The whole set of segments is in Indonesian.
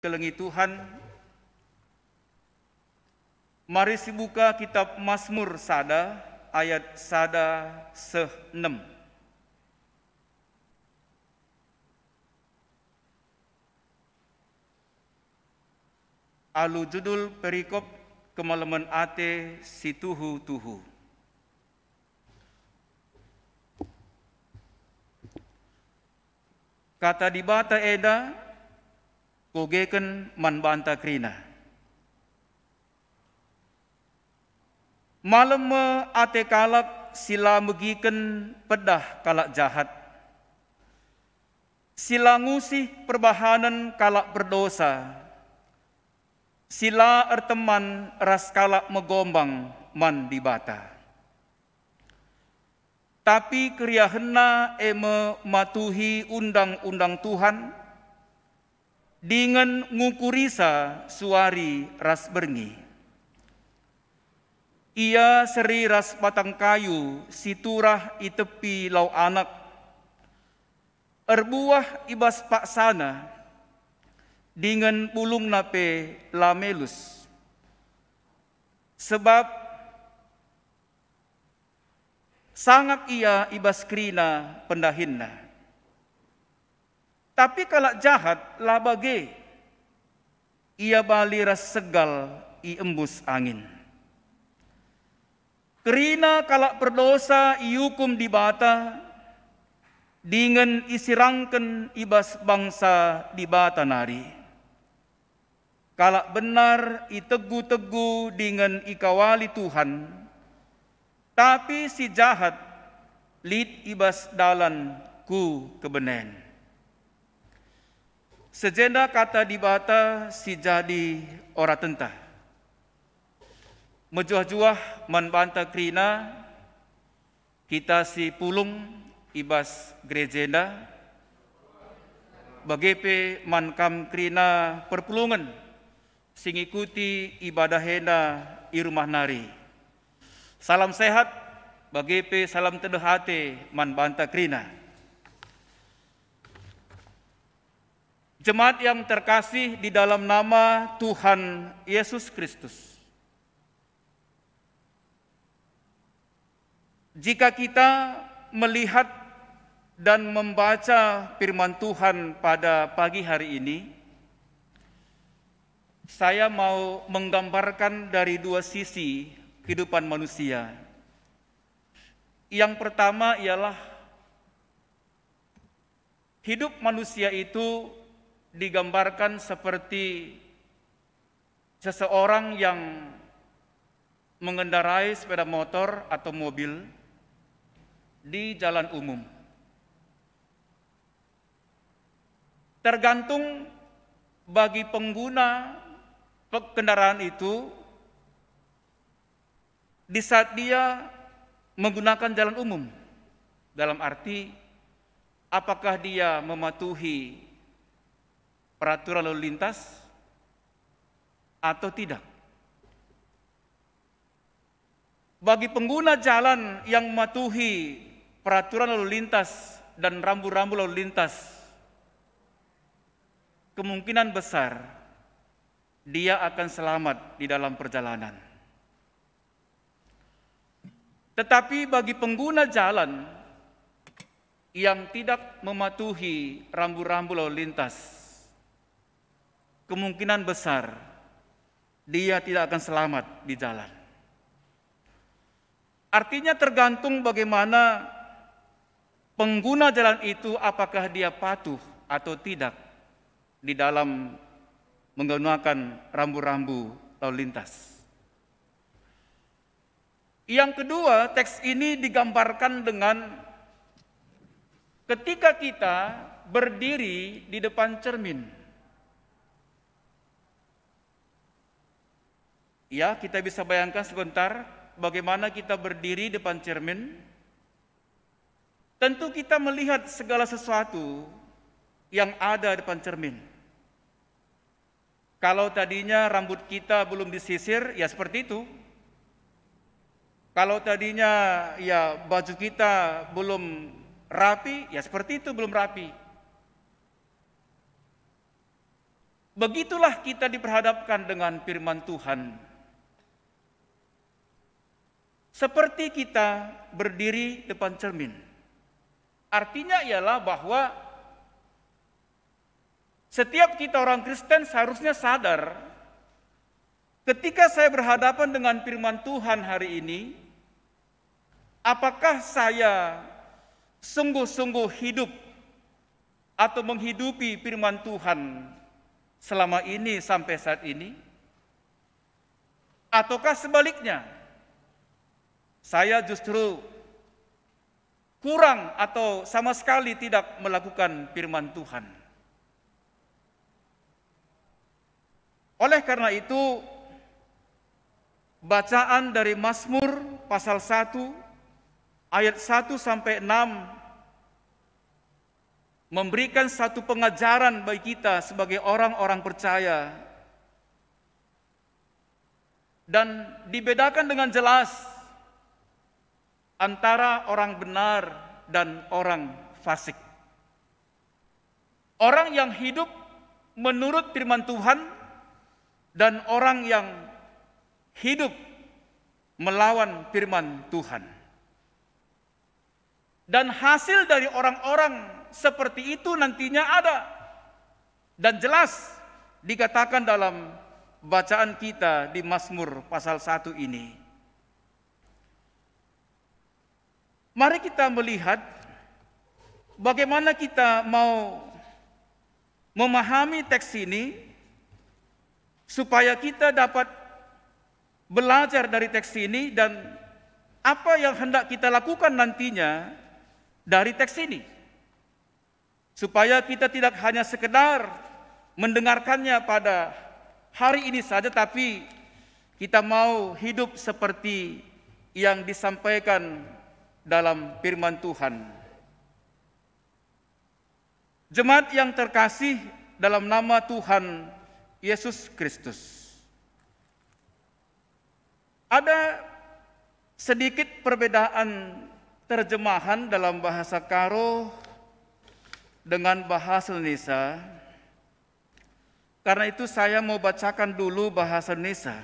kelengi Tuhan, mari sibuka kitab Mazmur sada ayat sada 6. Alu judul perikop kemalaman ate si tuhu-tuhu. Kata di bata eda, kogeken man banta krina. Malam me ate kalak sila megiken pedah kalak jahat. Sila ngusih perbahanan kalak berdosa. Sila erteman ras kalak megombang man di bata. Tapi kriahena eme matuhi undang-undang Tuhan, dengan ngukurisa suari ras berngi. Ia seri ras batang kayu, siturah i tepi lau anak, erbuah ibas paksana, dengan pulung nape lamelus. Sebab sangat ia ibas krina pendahinna. Tapi kalak jahat labage, ia bali ras segal i embus angin. Kerina kalak berdosa iukum di bata, dengan isirangken ibas bangsa di bata nari. Kalak benar itegu-tegu dengan ikawali Tuhan, tapi si jahat lid ibas dalan ku kebenen. Sejenda kata di bata si jadi ora tentah. Mejuah-juah man banta krina, kita si pulung ibas gerejenda, bagepe man kam krina perpulungan, sing ikuti ibadah hena i rumah nari. Salam sehat, bagepe salam teduh hati man banta krina. Jemaat yang terkasih di dalam nama Tuhan Yesus Kristus. Jika kita melihat dan membaca firman Tuhan pada pagi hari ini, saya mau menggambarkan dari dua sisi kehidupan manusia. Yang pertama ialah hidup manusia itu digambarkan seperti seseorang yang mengendarai sepeda motor atau mobil di jalan umum. Tergantung bagi pengguna kendaraan itu, di saat dia menggunakan jalan umum, dalam arti apakah dia mematuhi peraturan lalu lintas atau tidak. Bagi pengguna jalan yang mematuhi peraturan lalu lintas dan rambu-rambu lalu lintas, kemungkinan besar dia akan selamat di dalam perjalanan. Tetapi bagi pengguna jalan yang tidak mematuhi rambu-rambu lalu lintas, kemungkinan besar dia tidak akan selamat di jalan. Artinya tergantung bagaimana pengguna jalan itu, apakah dia patuh atau tidak di dalam menggunakan rambu-rambu lalu lintas. Yang kedua, teks ini digambarkan dengan ketika kita berdiri di depan cermin. Ya, kita bisa bayangkan sebentar bagaimana kita berdiri di depan cermin. Tentu kita melihat segala sesuatu yang ada di depan cermin. Kalau tadinya rambut kita belum disisir, ya seperti itu. Kalau tadinya ya baju kita belum rapi, ya seperti itu, belum rapi. Begitulah kita diperhadapkan dengan firman Tuhan. Seperti kita berdiri depan cermin. Artinya ialah bahwa setiap kita orang Kristen seharusnya sadar ketika saya berhadapan dengan firman Tuhan hari ini, apakah saya sungguh-sungguh hidup atau menghidupi firman Tuhan selama ini sampai saat ini? Ataukah sebaliknya, saya justru kurang atau sama sekali tidak melakukan firman Tuhan? Oleh karena itu, bacaan dari Mazmur pasal 1 ayat 1 sampai 6 memberikan satu pengajaran bagi kita sebagai orang-orang percaya, dan dibedakan dengan jelas antara orang benar dan orang fasik. Orang yang hidup menurut firman Tuhan dan orang yang hidup melawan firman Tuhan. Dan hasil dari orang-orang seperti itu nantinya ada dan jelas dikatakan dalam bacaan kita di Mazmur pasal 1 ini. Mari kita melihat bagaimana kita mau memahami teks ini supaya kita dapat belajar dari teks ini dan apa yang hendak kita lakukan nantinya dari teks ini. Supaya kita tidak hanya sekedar mendengarkannya pada hari ini saja, tapi kita mau hidup seperti yang disampaikan dalam firman Tuhan. Jemaat yang terkasih dalam nama Tuhan Yesus Kristus, ada sedikit perbedaan terjemahan dalam bahasa Karo dengan bahasa Indonesia. Karena itu saya mau bacakan dulu bahasa Indonesia,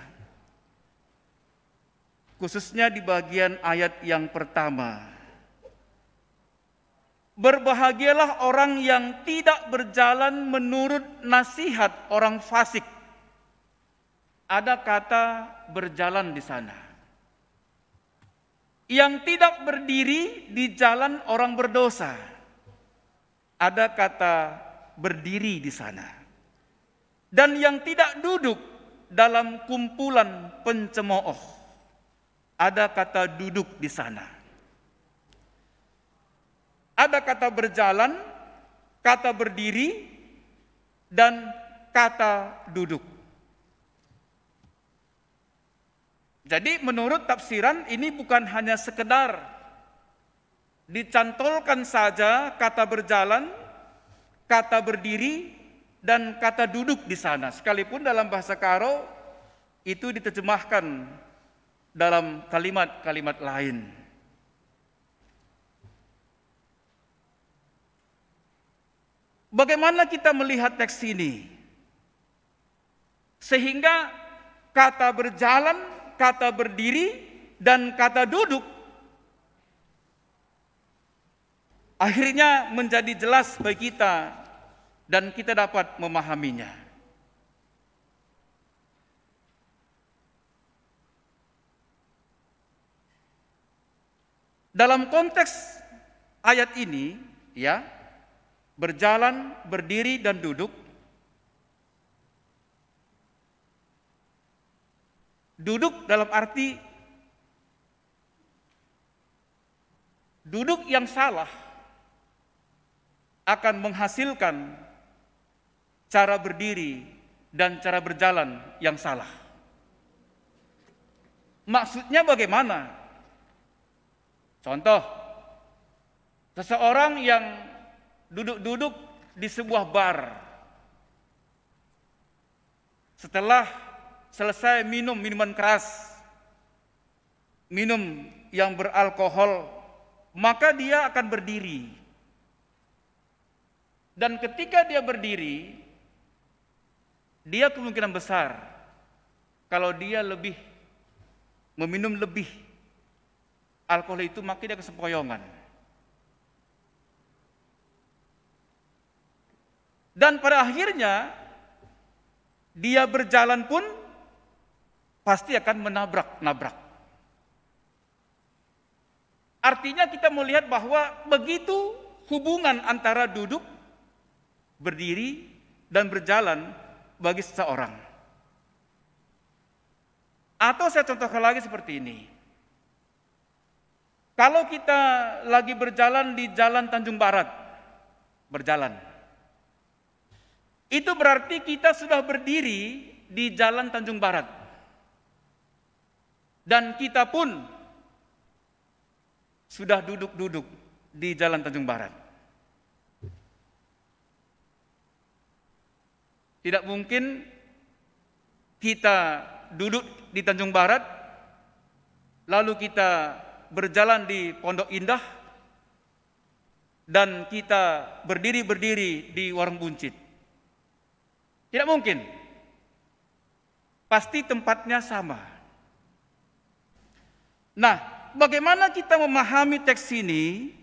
khususnya di bagian ayat yang pertama. Berbahagialah orang yang tidak berjalan menurut nasihat orang fasik. Ada kata berjalan di sana. Yang tidak berdiri di jalan orang berdosa. Ada kata berdiri di sana. Dan yang tidak duduk dalam kumpulan pencemooh. Ada kata duduk di sana. Ada kata berjalan, kata berdiri, dan kata duduk. Jadi menurut tafsiran ini bukan hanya sekedar dicantolkan saja kata berjalan, kata berdiri, dan kata duduk di sana. Sekalipun dalam bahasa Karo itu diterjemahkan dalam kalimat-kalimat lain. Bagaimana kita melihat teks ini? Sehingga kata berjalan, kata berdiri, dan kata duduk akhirnya menjadi jelas bagi kita dan kita dapat memahaminya. Dalam konteks ayat ini, ya, berjalan, berdiri, dan duduk. Duduk dalam arti duduk yang salah akan menghasilkan cara berdiri dan cara berjalan yang salah. Maksudnya bagaimana? Contoh, seseorang yang duduk-duduk di sebuah bar. Setelah selesai minum minuman keras, minum yang beralkohol, maka dia akan berdiri. Dan ketika dia berdiri, dia kemungkinan besar kalau dia meminum lebih alkohol itu, maka dia kesempoyongan. Dan pada akhirnya dia berjalan pun pasti akan menabrak-nabrak. Artinya kita melihat bahwa begitu hubungan antara duduk, berdiri, dan berjalan bagi seseorang. Atau saya contohkan lagi seperti ini. Kalau kita lagi berjalan di Jalan Tanjung Barat, berjalan, itu berarti kita sudah berdiri di Jalan Tanjung Barat. Dan kita pun sudah duduk-duduk di Jalan Tanjung Barat. Tidak mungkin kita duduk di Tanjung Barat, lalu kita berjalan di Pondok Indah, dan kita berdiri di Warung Buncit. Tidak mungkin. Pasti tempatnya sama. Nah, bagaimana kita memahami teks ini?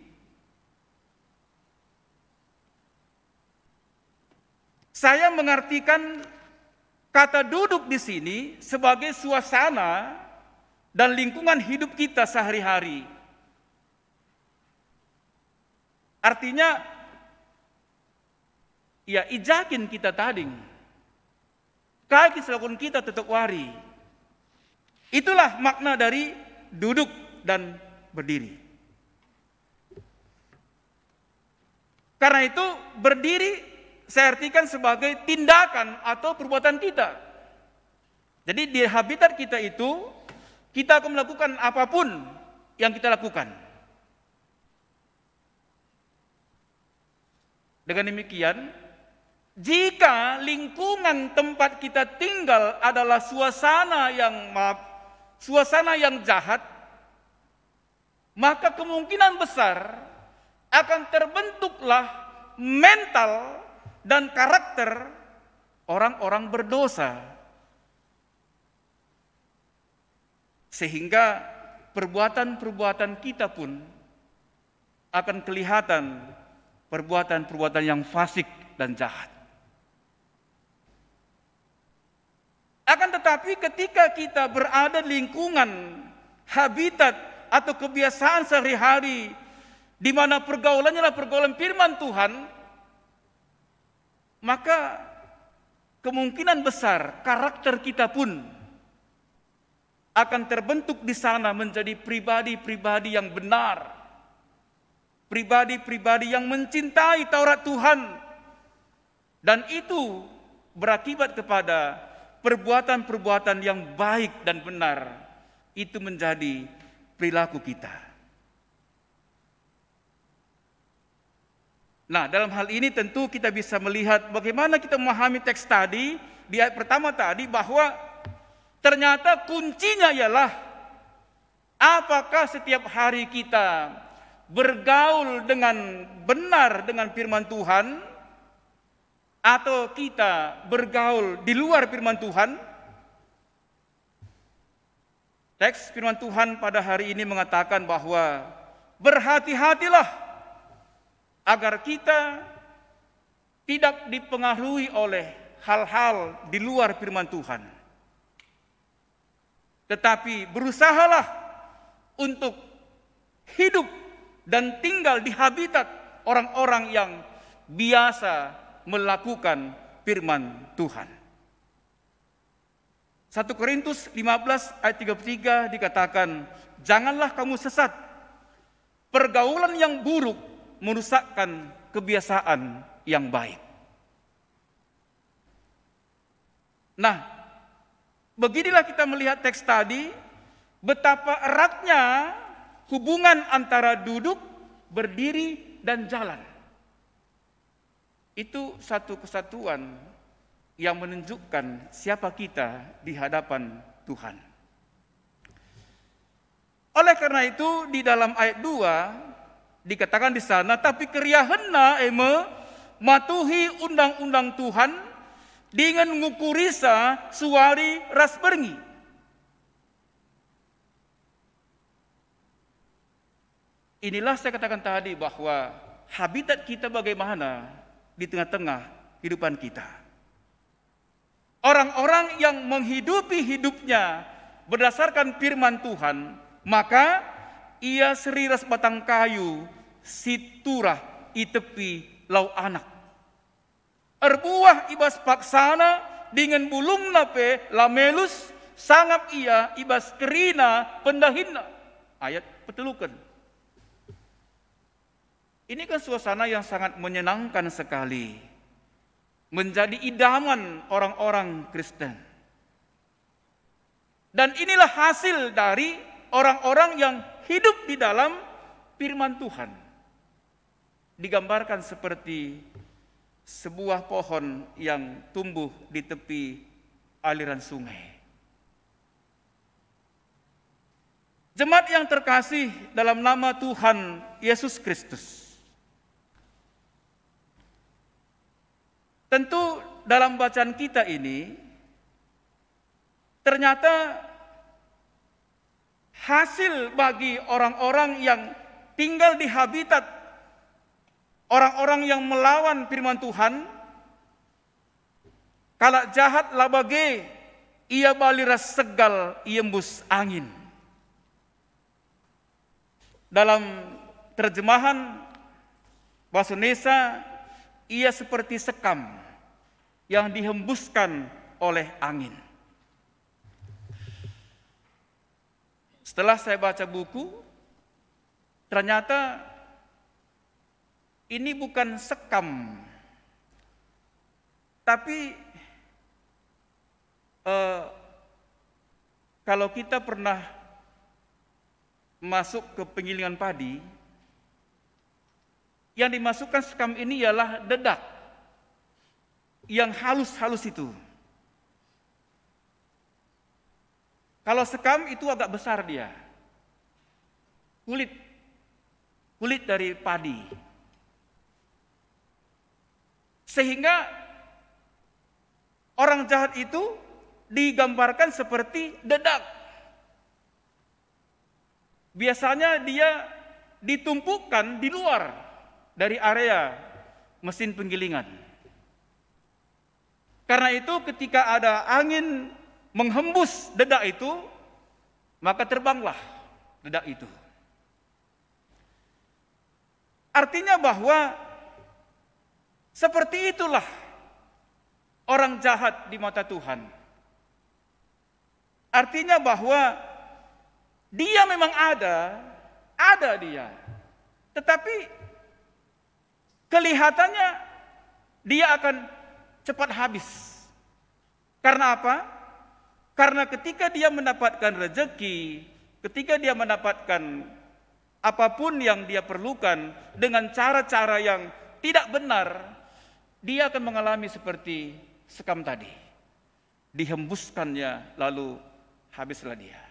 Saya mengartikan kata duduk di sini sebagai suasana dan lingkungan hidup kita sehari-hari. Artinya, ya ijakin kita tading, kaki selakun kita tetap wari. Itulah makna dari duduk dan berdiri. Karena itu berdiri saya artikan sebagai tindakan atau perbuatan kita. Jadi di habitat kita itu, kita akan melakukan apapun yang kita lakukan. Dengan demikian, jika lingkungan tempat kita tinggal adalah suasana yang jahat, maka kemungkinan besar akan terbentuklah mental dan karakter orang-orang berdosa. Sehingga perbuatan-perbuatan kita pun akan kelihatan perbuatan-perbuatan yang fasik dan jahat. Akan tetapi ketika kita berada di lingkungan habitat atau kebiasaan sehari-hari di mana pergaulannya adalah pergaulan firman Tuhan, maka kemungkinan besar karakter kita pun akan terbentuk di sana menjadi pribadi-pribadi yang benar, pribadi-pribadi yang mencintai Taurat Tuhan, dan itu berakibat kepada perbuatan-perbuatan yang baik dan benar. Itu menjadi perilaku kita. Nah, dalam hal ini tentu kita bisa melihat bagaimana kita memahami teks tadi, di ayat pertama tadi, bahwa ternyata kuncinya ialah apakah setiap hari kita bergaul dengan benar dengan firman Tuhan, atau kita bergaul di luar firman Tuhan. Teks firman Tuhan pada hari ini mengatakan bahwa berhati-hatilah agar kita tidak dipengaruhi oleh hal-hal di luar firman Tuhan. Tetapi berusahalah untuk hidup dan tinggal di habitat orang-orang yang biasa melakukan firman Tuhan. 1 Korintus 15 ayat 33 dikatakan, janganlah kamu sesat. Pergaulan yang buruk merusakkan kebiasaan yang baik. Nah, beginilah kita melihat teks tadi, betapa eratnya hubungan antara duduk, berdiri, dan jalan. Itu satu kesatuan yang menunjukkan siapa kita di hadapan Tuhan. Oleh karena itu, di dalam ayat 2, dikatakan di sana, tapi kriya henna eme matuhi undang-undang Tuhan, dengan ngukurisa suari ras berngi. Inilah saya katakan tadi bahwa habitat kita bagaimana di tengah-tengah kehidupan kita. Orang-orang yang menghidupi hidupnya berdasarkan firman Tuhan, maka ia seriras batang kayu, siturah i tepi lau anak. Erbuah ibas paksana dengan bulung nape lamelus, sangap ia ibas kerina pendahina. Ayat petelukan. Ini kan suasana yang sangat menyenangkan sekali. Menjadi idaman orang-orang Kristen. Dan inilah hasil dari orang-orang yang hidup di dalam firman Tuhan. Digambarkan seperti sebuah pohon yang tumbuh di tepi aliran sungai. Jemaat yang terkasih dalam nama Tuhan Yesus Kristus. Tentu dalam bacaan kita ini ternyata hasil bagi orang-orang yang tinggal di habitat orang-orang yang melawan firman Tuhan, kalak jahat labage ia baliras segal iembus angin. Dalam terjemahan bahasa Indonesia, ia seperti sekam yang dihembuskan oleh angin. Setelah saya baca buku, ternyata ini bukan sekam, tapi kalau kita pernah masuk ke penggilingan padi, yang dimasukkan sekam ini ialah dedak yang halus-halus itu. Kalau sekam itu agak besar dia, kulit dari padi, sehingga orang jahat itu digambarkan seperti dedak. Biasanya dia ditumpukkan di luar dari area mesin penggilingan. Karena itu ketika ada angin menghembus dedak itu, maka terbanglah dedak itu. Artinya bahwa seperti itulah orang jahat di mata Tuhan. Artinya bahwa dia memang ada dia. Tetapi kelihatannya dia akan cepat habis. Karena apa? Karena ketika dia mendapatkan rezeki, ketika dia mendapatkan apapun yang dia perlukan dengan cara-cara yang tidak benar, dia akan mengalami seperti sekam tadi. Dihembuskannya lalu habislah dia.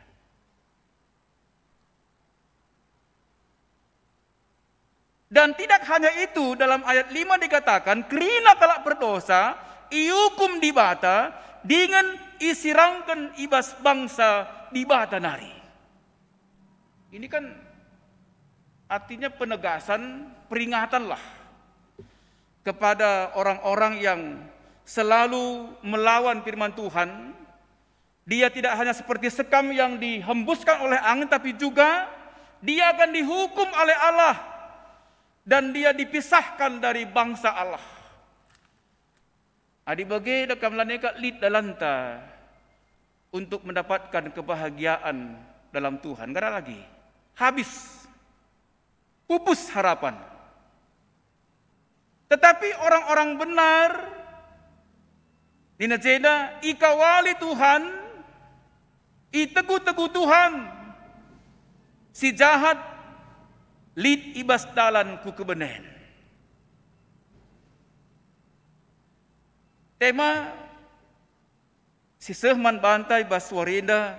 Dan tidak hanya itu, dalam ayat 5 dikatakan, kerina kalak berdosa, iukum di bata, dengan isirangkan ibas bangsa di bata nari. Ini kan artinya penegasan, peringatanlah kepada orang-orang yang selalu melawan firman Tuhan. Dia tidak hanya seperti sekam yang dihembuskan oleh angin, tapi juga dia akan dihukum oleh Allah. Dan dia dipisahkan dari bangsa Allah. Adibagi dakam laneka lid dalanta untuk mendapatkan kebahagiaan dalam Tuhan. Gara lagi habis, pupus harapan. Tetapi orang-orang benar dinajena ikawali Tuhan, itegu-tegu Tuhan, si jahat lid ibas dalan ku kebenen. Tema si sehman bantai baswarinda,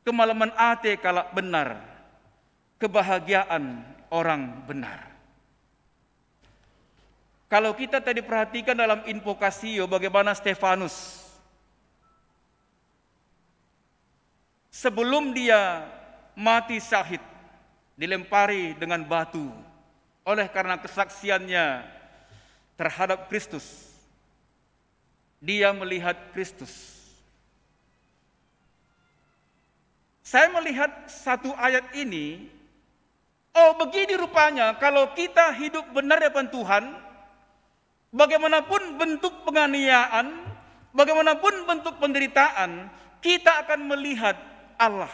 kemalaman ate kalak benar, kebahagiaan orang benar. Kalau kita tadi perhatikan dalam invokasio bagaimana Stefanus sebelum dia mati syahid dilempari dengan batu oleh karena kesaksiannya terhadap Kristus. Dia melihat Kristus. Saya melihat satu ayat ini, oh begini rupanya kalau kita hidup benar di hadapan Tuhan, bagaimanapun bentuk penganiayaan, bagaimanapun bentuk penderitaan, kita akan melihat Allah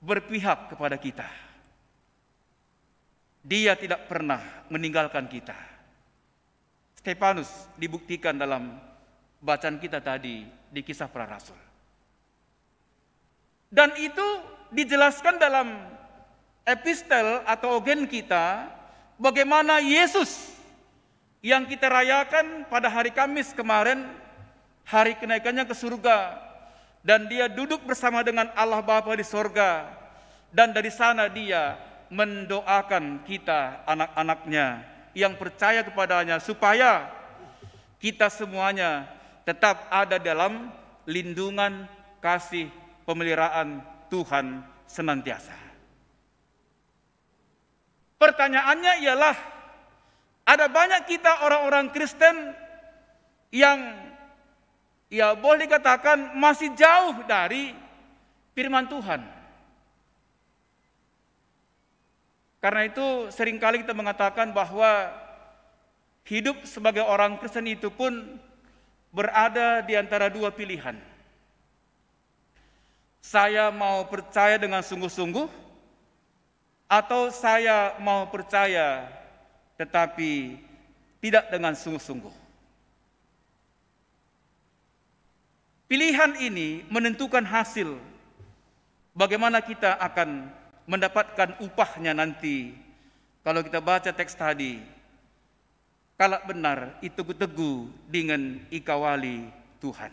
berpihak kepada kita. Dia tidak pernah meninggalkan kita. Stefanus dibuktikan dalam bacaan kita tadi di Kisah Para Rasul. Dan itu dijelaskan dalam epistel atau ogen kita, bagaimana Yesus yang kita rayakan pada hari Kamis kemarin, hari kenaikannya ke surga, dan dia duduk bersama dengan Allah Bapa di sorga, dan dari sana dia mendoakan kita anak-anaknya yang percaya kepadanya supaya kita semuanya tetap ada dalam lindungan kasih pemeliharaan Tuhan senantiasa. Pertanyaannya ialah, ada banyak kita orang-orang Kristen yang boleh dikatakan masih jauh dari firman Tuhan. Karena itu seringkali kita mengatakan bahwa hidup sebagai orang Kristen itu pun berada di antara dua pilihan. Saya mau percaya dengan sungguh-sungguh, atau saya mau percaya tetapi tidak dengan sungguh-sungguh. Pilihan ini menentukan hasil bagaimana kita akan mendapatkan upahnya nanti. Kalau kita baca teks tadi, kalak benar itu teguh dengan ikawali Tuhan.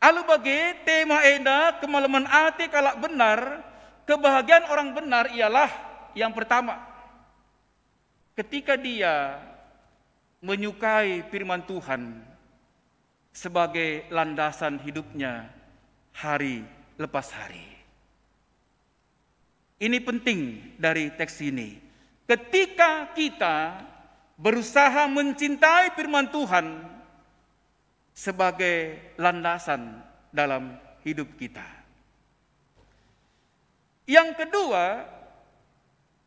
Alu bagi tema eda kemalaman ati kalak benar, kebahagiaan orang benar ialah yang pertama, ketika dia menyukai firman Tuhan sebagai landasan hidupnya hari lepas hari. Ini penting dari teks ini. Ketika kita berusaha mencintai firman Tuhan sebagai landasan dalam hidup kita. Yang kedua,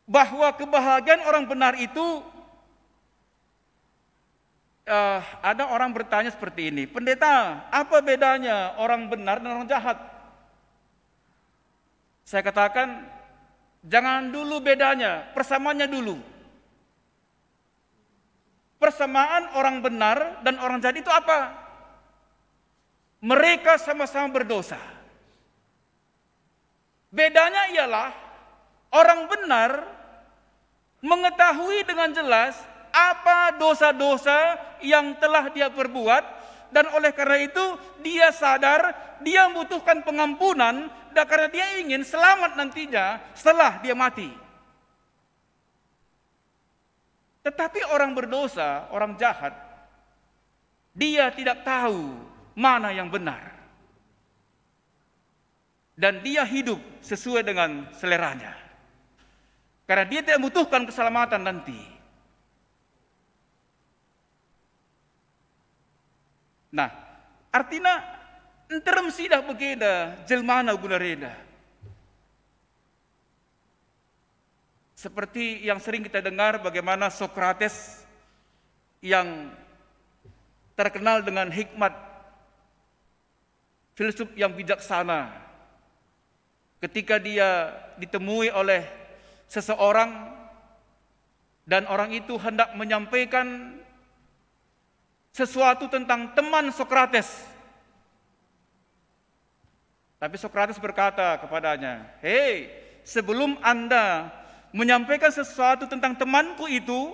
bahwa kebahagiaan orang benar itu, ada orang bertanya seperti ini, pendeta, apa bedanya orang benar dan orang jahat? Saya katakan, jangan dulu bedanya, persamaannya dulu. Persamaan orang benar dan orang jahat itu apa? Mereka sama-sama berdosa. Bedanya ialah orang benar mengetahui dengan jelas apa dosa-dosa yang telah dia perbuat, dan oleh karena itu dia sadar dia membutuhkan pengampunan, dan karena dia ingin selamat nantinya setelah dia mati. Tetapi orang berdosa, orang jahat, dia tidak tahu mana yang benar, dan dia hidup sesuai dengan seleranya, karena dia tidak membutuhkan keselamatan nanti. Nah, artinya enterem sidah begeda jelmana gunareda. Seperti yang sering kita dengar bagaimana Sokrates yang terkenal dengan hikmat, filsuf yang bijaksana, ketika dia ditemui oleh seseorang dan orang itu hendak menyampaikan sesuatu tentang teman Sokrates. Tapi Sokrates berkata kepadanya, "Hei, sebelum Anda menyampaikan sesuatu tentang temanku itu,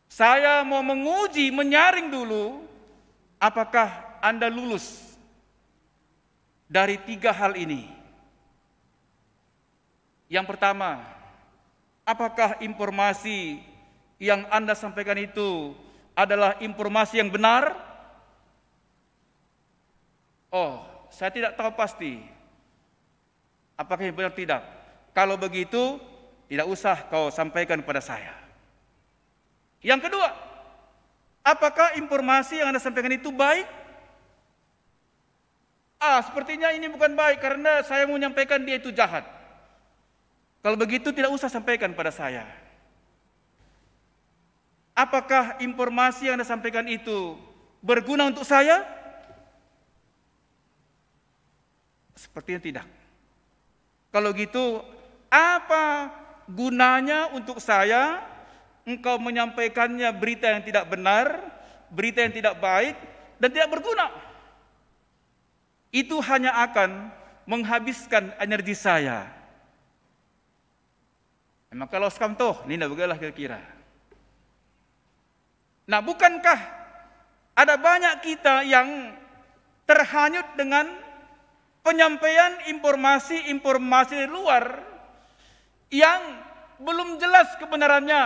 saya mau menguji, menyaring dulu apakah Anda lulus dari 3 hal ini. Yang pertama, Apakah informasi yang Anda sampaikan itu adalah informasi yang benar? Oh, saya tidak tahu pasti. Apakah yang benar tidak? Kalau begitu, tidak usah kau sampaikan kepada saya. Yang kedua, apakah informasi yang Anda sampaikan itu baik? Sepertinya ini bukan baik karena saya mau menyampaikan dia itu jahat. Kalau begitu tidak usah sampaikan pada saya. Apakah informasi yang Anda sampaikan itu berguna untuk saya? Sepertinya tidak. Kalau gitu, apa gunanya untuk saya engkau menyampaikannya berita yang tidak benar, berita yang tidak baik, dan tidak berguna? Itu hanya akan menghabiskan energi saya. Memang kalau skam toh, ini tidak begitulah kira-kira. Nah, bukankah ada banyak kita yang terhanyut dengan penyampaian informasi-informasi dari luar yang belum jelas kebenarannya,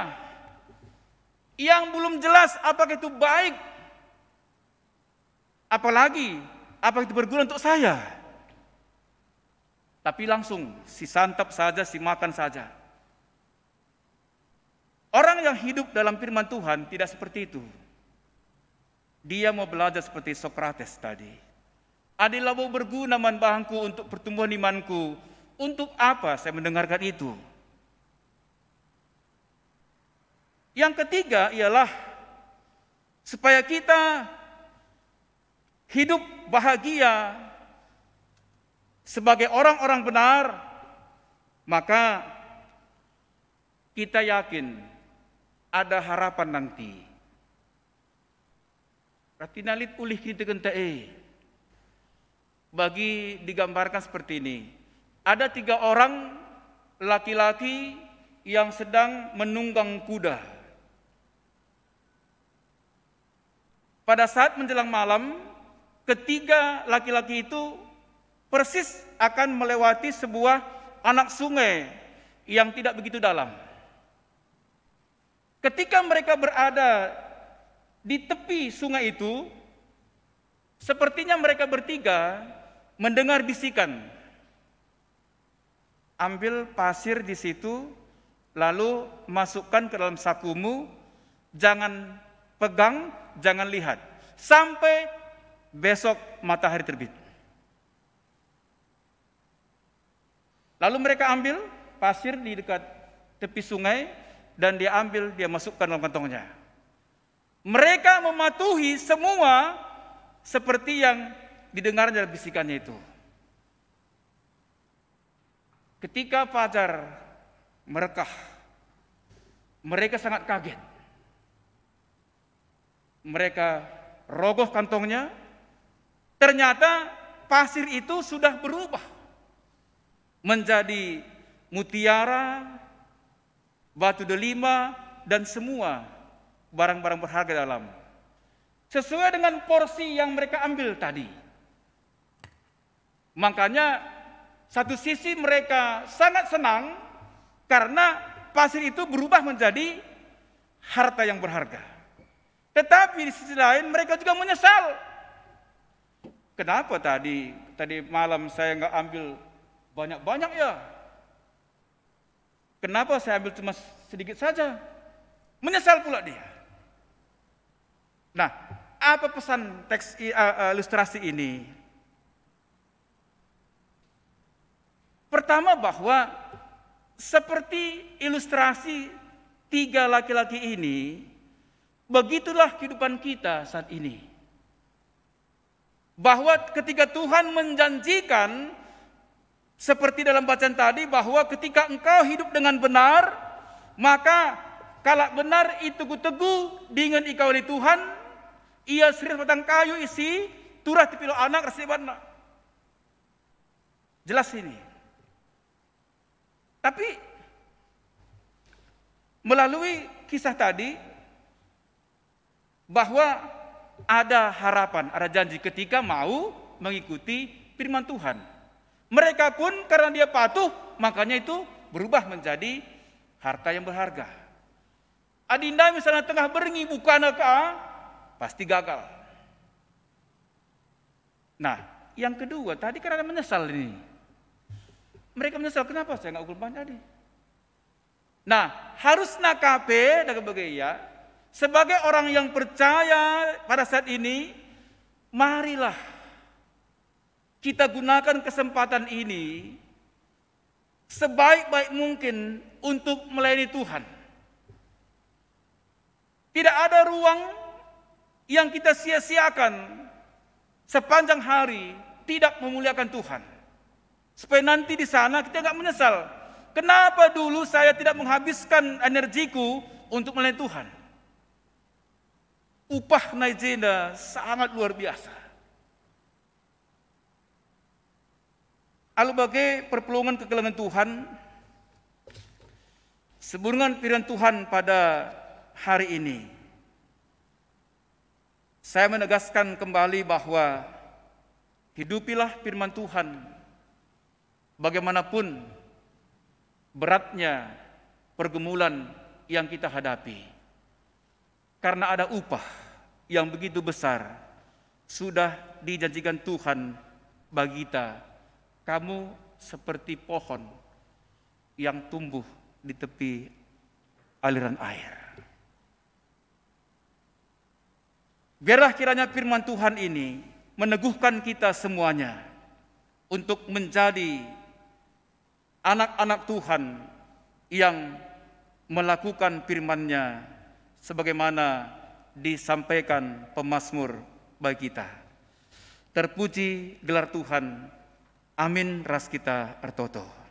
yang belum jelas apakah itu baik, apalagi apakah itu berguna untuk saya. Tapi langsung si santap saja, si makan saja. Orang yang hidup dalam firman Tuhan tidak seperti itu. Dia mau belajar seperti Sokrates tadi. Adalah mau berguna manbahanku untuk pertumbuhan imanku. Untuk apa saya mendengarkan itu? Yang ketiga ialah supaya kita hidup bahagia sebagai orang-orang benar, maka kita yakin ada harapan nanti. Ratinalit ulih kita kentae. Bagi digambarkan seperti ini. Ada 3 orang laki-laki yang sedang menunggang kuda. Pada saat menjelang malam, ketiga laki-laki itu persis akan melewati sebuah anak sungai yang tidak begitu dalam. Ketika mereka berada di tepi sungai itu, sepertinya mereka bertiga mendengar bisikan. Ambil pasir di situ, lalu masukkan ke dalam sakumu, jangan pegang, jangan lihat, sampai besok matahari terbit. Lalu mereka ambil pasir di dekat tepi sungai, dan dia ambil, dia masukkan dalam kantongnya. Mereka mematuhi semua seperti yang didengar dari bisikannya itu. Ketika fajar merekah, mereka sangat kaget. Mereka rogoh kantongnya, ternyata pasir itu sudah berubah menjadi mutiara, batu delima, dan semua barang-barang berharga dalam. Sesuai dengan porsi yang mereka ambil tadi. Makanya satu sisi mereka sangat senang karena pasir itu berubah menjadi harta yang berharga. Tetapi di sisi lain mereka juga menyesal. Kenapa tadi malam saya nggak ambil banyak-banyak ya? Kenapa saya ambil cuma sedikit saja? Menyesal pula dia. Nah, apa pesan teks ilustrasi ini? Pertama, bahwa seperti ilustrasi 3 laki-laki ini, begitulah kehidupan kita saat ini. Bahwa ketika Tuhan menjanjikan, seperti dalam bacaan tadi, bahwa ketika engkau hidup dengan benar, maka kalak benar itu teguh dengan ikau oleh Tuhan, ia serius batang kayu isi, turah tipilo anak rasibanna. Jelas ini. Tapi melalui kisah tadi, bahwa ada harapan, ada janji ketika mau mengikuti firman Tuhan. Mereka pun karena dia patuh, makanya itu berubah menjadi harta yang berharga. Adinda misalnya tengah berengi bukan pasti gagal. Nah, yang kedua tadi kan ada menyesal ini. Mereka menyesal, kenapa saya nggak kurban tadi? Nah, harus nakape dan sebagainya. Sebagai orang yang percaya pada saat ini, marilah kita gunakan kesempatan ini sebaik-baik mungkin untuk melayani Tuhan. Tidak ada ruang yang kita sia-siakan sepanjang hari tidak memuliakan Tuhan. Supaya nanti di sana kita nggak menyesal. Kenapa dulu saya tidak menghabiskan energiku untuk melayani Tuhan? Upah Naijenda sangat luar biasa. Albagai perpulungan kekelangan Tuhan, sebelum firman Tuhan pada hari ini, saya menegaskan kembali bahwa hidupilah firman Tuhan bagaimanapun beratnya pergumulan yang kita hadapi. Karena ada upah yang begitu besar sudah dijanjikan Tuhan bagi kita. Kamu seperti pohon yang tumbuh di tepi aliran air. Biarlah kiranya firman Tuhan ini meneguhkan kita semuanya untuk menjadi anak-anak Tuhan yang melakukan firman-Nya sebagaimana disampaikan pemazmur bagi kita. Terpuji gelar Tuhan. Amin ras kita artoto.